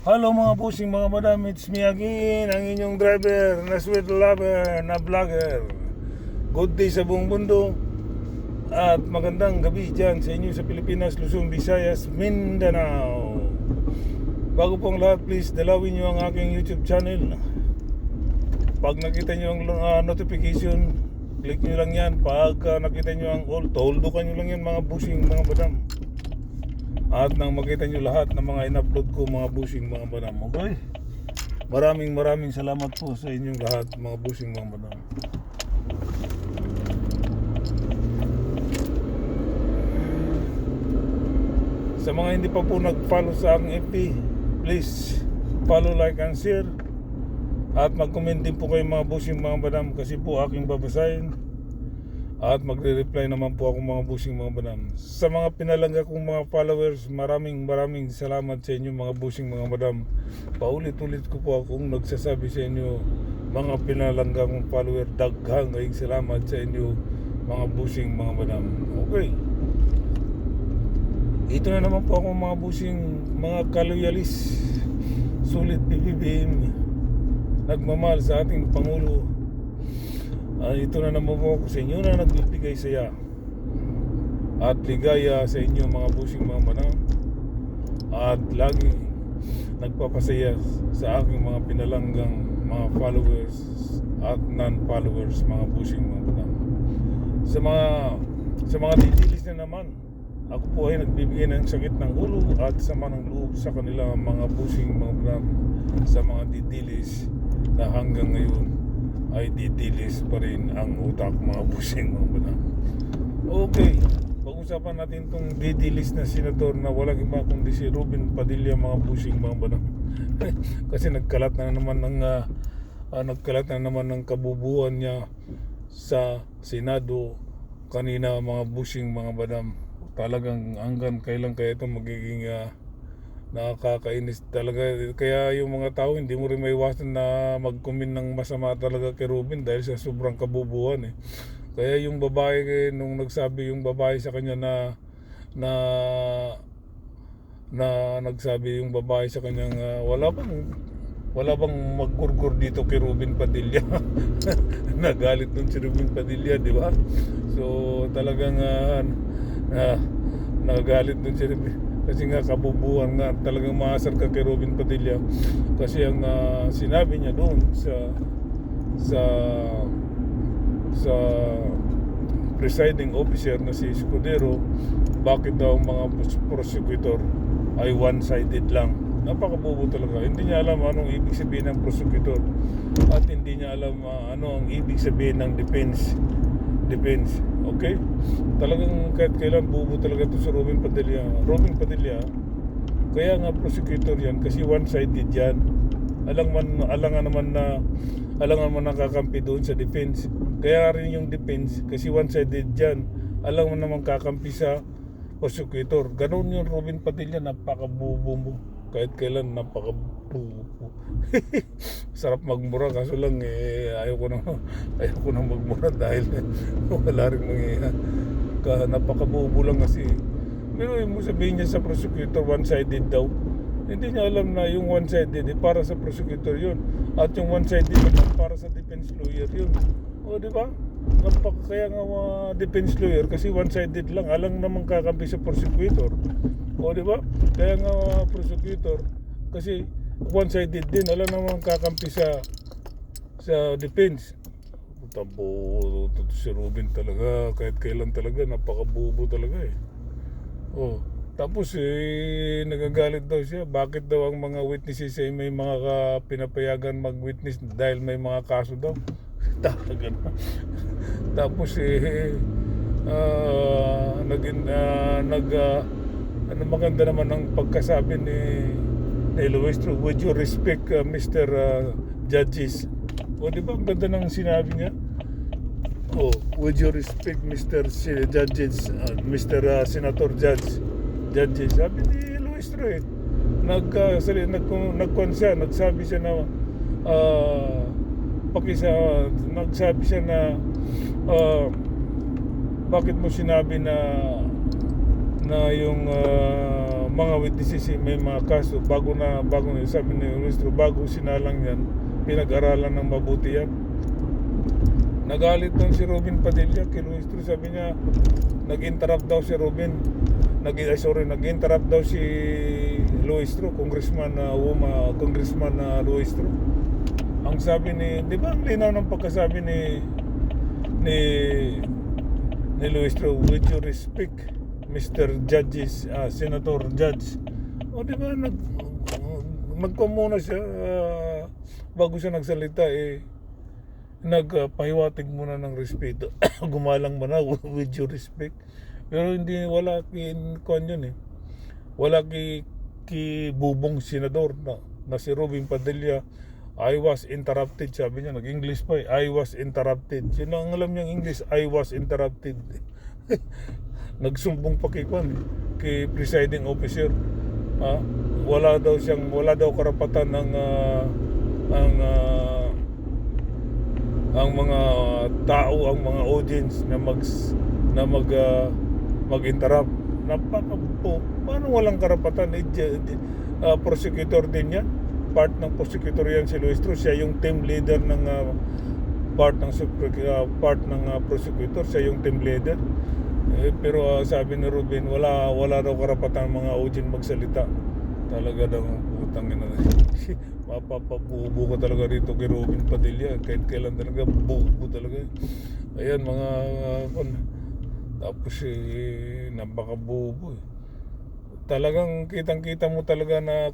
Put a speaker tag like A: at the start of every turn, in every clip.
A: Hello mga bossing, mga madam, it's me again, ang inyong driver na sweet lover na vlogger. Good day sa buong mundo at magandang gabi dyan sa inyo sa Pilipinas, Luzon, Visayas, Mindanao. Bago pong lahat, please dalawin nyo ang aking YouTube channel. Pag nakita nyo ang notification, click nyo lang yan. Pag nakita nyo ang all, toldukan nyo lang yan mga bossing, mga madam. At nang makita nyo lahat ng mga in-upload ko mga busing mga madam. Okay? Maraming salamat po sa inyong lahat mga busing mga madam. Sa mga hindi pa po nag-follow sa aking FB, please follow, like and share. At mag-comment din po kayo mga busing mga madam, kasi po aking babasahin. At magre-reply naman po ako mga busing mga madam. Sa mga pinalangga kong mga followers, maraming salamat sa inyo mga busing mga madam. Paulit-ulit ko po akong nagsasabi sa inyo mga pinalangga kong follower. Daghang ay salamat sa inyo mga busing mga madam. Okay. Ito na naman po ako mga busing, mga kaloyalis, sulit PBBM, nagmamahal sa ating Pangulo. Ito na naman po ako sa inyo na nagbibigay saya at ligaya sa inyo mga busing mga madam, at lagi nagpapasaya sa aking mga pinalanggang mga followers at non-followers mga busing mga madam. Sa mga ditilis na naman, ako po ay nagbibigay ng sakit ng ulo at sama ng loob sa kanila mga busing mga madam. Sa mga ditilis na hanggang ngayon ay ditilis pa rin ang utak mga busing mga madam. Okay, pag-usapan natin itong ditilis na senador na walang iba kundi si Robin Padilla mga busing mga madam. Kasi nagkalat na naman ng kabubuan niya sa Senado kanina mga busing mga madam. Talagang hanggang kailan kaya ito magiging nakakainis talaga. Kaya yung mga tao hindi mo rin maiwasan na mag-comment ng masama talaga kay Robin dahil sa sobrang kabubuhan Kaya yung babae, nung nagsabi yung babae sa kanya na nagsabi yung babae sa kanya wala bang maggurgur dito kay Robin Padilla. Nagalit dun si Robin Padilla, di ba? So talagang nagalit dun si Robin. Kasi nga kabubuhan nga, talagang maasar ka kay Robin Padilla. Kasi ang sinabi niya doon sa presiding officer na si Escudero, bakit daw ang mga prosecutor ay one-sided lang. Napakabubo talaga. Hindi niya alam anong ibig sabihin ng prosecutor, at hindi niya alam ano ang ibig sabihin ng defense. Okay? Talagang kahit kailan bubo talaga ito si Robin Padilla. Kaya nga prosecutor yan kasi one-sided yan. Alangan naman nakakampi doon sa defense. Kaya rin yung defense kasi one-sided yan. Alam mo naman kakampi sa prosecutor. Ganun yung Robin Padilla, napakabubo mo. Kahit kailan napakabubo. Sarap magmura, kaso lang ayaw ko na magmura dahil wala rin napakabubo lang kasi. Pero mo sabihin niya sa prosecutor one-sided daw. Hindi niya alam na yung one-sided para sa prosecutor yun, at yung one-sided naman para sa defense lawyer yun. O di ba? Kaya nga defense lawyer kasi one-sided lang, alang naman kakampi sa prosecutor. O di ba? Kaya nga prosecutor kasi one-sided din, alam naman kakampi sa defense. Tabo si Robin talaga, kahit kailan talaga napakabubo talaga tapos nagagalit daw siya. Bakit daw ang mga witnesses ay may mga pinapayagan mag-witness dahil may mga kaso daw. Talaga na. Tapos maganda naman ang pagkasabi ni Luis, with your respect Mr. Judges. O di ba ang ganda ng sinabi niya? With your respect Mr. Judges, Mr. Senator Judges. Sabi ni Luis Troy, nagsabi siya na nagsabi siya na bakit mo sinabi na yung mga witnesses, may mga kaso bago na sabi ni Luistro, bago sinalang yan, pinag-aralan ng mabuti yan. Nagalit doon si Robin Padilla kay Luistro, sabi niya nag-interrupt daw si Robin, nag-interrupt daw si Luistro, Congressman Luistro. Ang sabi ni, di ba ang linaw ng pagkasabi ni Luistro, with your respect Mr. Judges, Senator Judge. O di ba nagpamuna siya bago siya nagsalita, nagpahiwatig muna ng respeto. Gumalang mo na with your respect. Pero hindi, wala yun wala ki bubong senador na si Robin Padilla. I was interrupted, sabi niya, nag-English pa I was interrupted. Yun ang alam niyang English, I was interrupted. Nagsumbong pa kay presiding officer. Wala daw karapatan ang mga tao, ang mga audience na mag-interrupt. Paano walang karapatan? Prosecutor din yan. Part ng prosecutor yan si Luistro. Siya yung team leader ng part ng prosecutor. Siya yung team leader. Pero sabi ni Robin, wala daw karapatan mga audience magsalita. Talaga daw putang ina. Mapapabubo ka talaga rito kay Robin Padilla. Kahit kailan talaga bubo talaga. Ayan mga tapos napakabubo. Talagang kitang-kita mo talaga na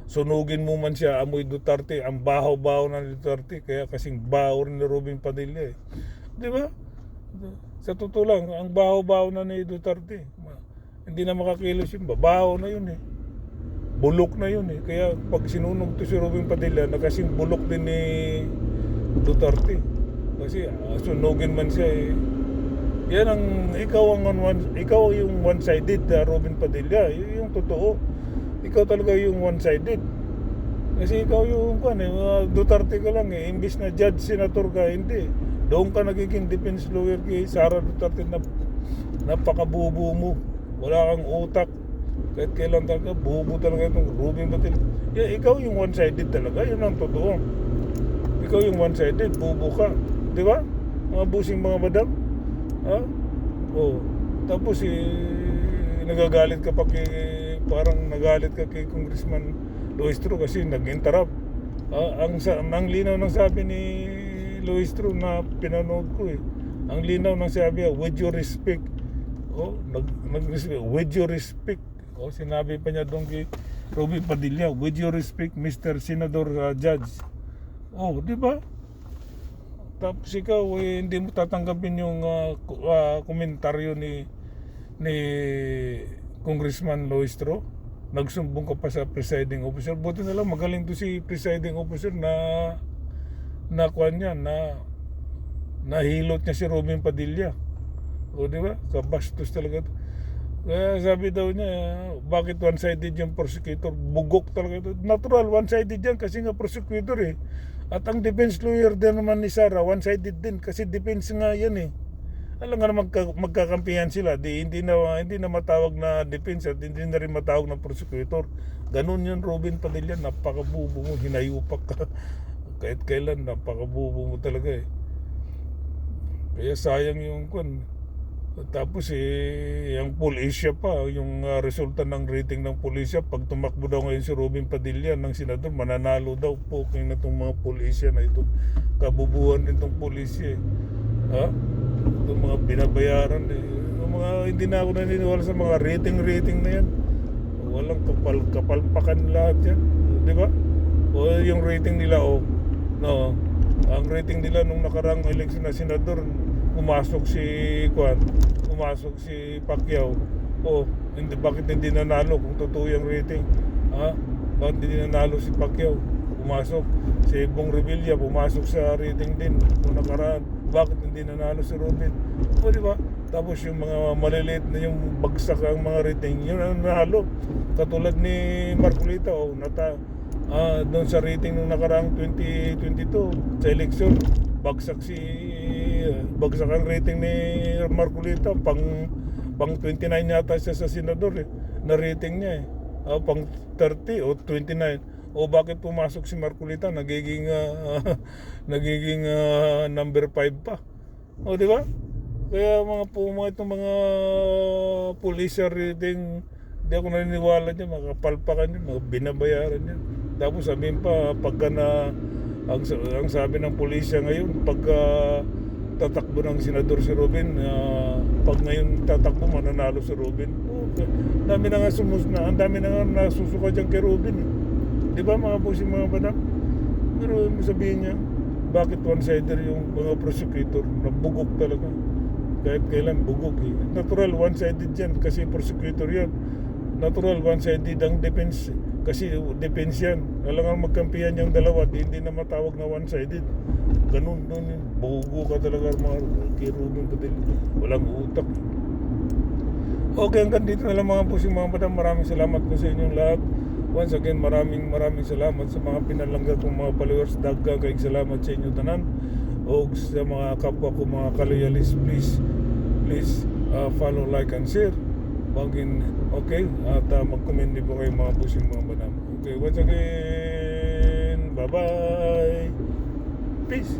A: sunugin mo man siya, amoy Duterte, ang bahaw-bahaw ng Duterte, kaya kasing bahaw rin ni Robin Padilla. Di ba? Sa totoo lang, ang bahaw-bahaw na ni Duterte. Hindi na makakilos yun. Bahaw na yun Bulok na yun Kaya pag sinunog to si Robin Padilla, nakasing bulok din ni Duterte. Kasi sunugin man siya Yan ang ikaw yung one-sided, Robin Padilla. Yung totoo. Ikaw talaga yung one-sided. Kasi ikaw yung Duterte ka lang imbis na judge, senator ka, hindi. Doon ka nagiging defense lawyer kay Sara Duterte na napakabubo mo. Wala kang utak. Kahit kailan talaga, bubo talaga itong Robin Padilla. Ikaw yung one-sided talaga, yun ang totoo. Ikaw yung one-sided, bubo ka. Di ba? Mga busing mga madam. Tapos nagagalit ka pa parang nagalit ka kay Congressman Luistro kasi nag-interrupt. Ang linaw ng sabi ni Luistro na pinanood ko Ang linaw ng sabi with your respect. With your respect. Sinabi pa niya doon kay Robin Padilla, with your respect Mr. Senador Judge. Di ba? Tapos ikaw hindi mo tatanggapin yung komentaryo ni Congressman Luistro. Nagsumbong ka pa sa presiding officer. Buti na lang magaling to si presiding officer na nahilot niya si Robin Padilla. Di ba? Kabastos talaga to. Kaya sabi daw niya, bakit one-sided yung prosecutor? Bugok talaga ito. Natural, one-sided yan kasi nga prosecutor At ang defense lawyer din naman ni Sara, one-sided din kasi defense nga yan Alam nga na magkakampihan sila, hindi na matawag na defense at hindi na rin matawag na prosecutor. Ganun yun, Robin Padilla, napakabubo mo, hinayupak ka. Kahit kailan, napakabubo mo talaga Kaya sayang yung Tapos yung pulisya pa, yung resulta ng rating ng pulisya, pag tumakbo daw ngayon si Robin Padilla ng senador, mananalo daw po kaya na itong mga pulisya na ito. Kabubuhan din itong pulisya Itong mga binabayaran yung mga hindi na ako naniniwala sa mga rating na yan. Walang kapalpakan lahat yan, di ba? Yung rating nila ang rating nila nung nakarang eleksyon na senador, pumasok si Pacquiao. Bakit hindi nanalo kung totoo yung rating? Bakit hindi nanalo si Pacquiao? Pumasok. Si Bong Revilla pumasok sa rating din kung nakaraan. Bakit hindi nanalo si Robin? Di ba? Tapos yung mga maliliit na yung bagsak ang mga rating, yun ang nanalo. Katulad ni Marcolita doon sa rating nung nakaraang 2022 sa eleksyon, bagsak ang rating ni Marcolita, pang 29 yata siya sa senador na rating niya eh. Pang 30 o 29. O bakit pumasok si Marcolita nagiging nagiging number 5 pa. O di ba? Kaya mga itong mga police rating, di ako naniniwala niya, makapalpakan niya, mga binabayaran niya. Tapos sabihin pa, pagka na, ang sabi ng pulisya ngayon, pagka tatakbo ng senador si Robin, pag ngayon tatakbo, mananalo si Robin. Okay. Dami na nga ang dami na nga nasusuka dyan kay Robin. Eh. Di ba mga bossing mga madam? Pero sabihin niya, bakit one-sider yung mga prosecutor? Nabugok talaga. Kahit kailan bugok eh. Natural one-sided yan kasi prosecutor yan. Natural one-sided ang defense kasi defense yan. Kailangan magkampihan yung dalawa, hindi na matawag na one-sided. Ganun yun. Bugo ka talaga mga kay Ruben Padilla. Walang utak. Okay, hanggang dito na lang mga pusing mga madam. Maraming salamat po sa inyong lahat. Once again, maraming salamat sa mga pinalangga kong mga followers. Dagga kayong salamat sa inyo tanan. O sa mga kapwa ko mga kaloyalis, please follow, like, and share. Okay, at mag-comment din po kayo mga pusing mga madam. Okay, once again, bye-bye. Peace.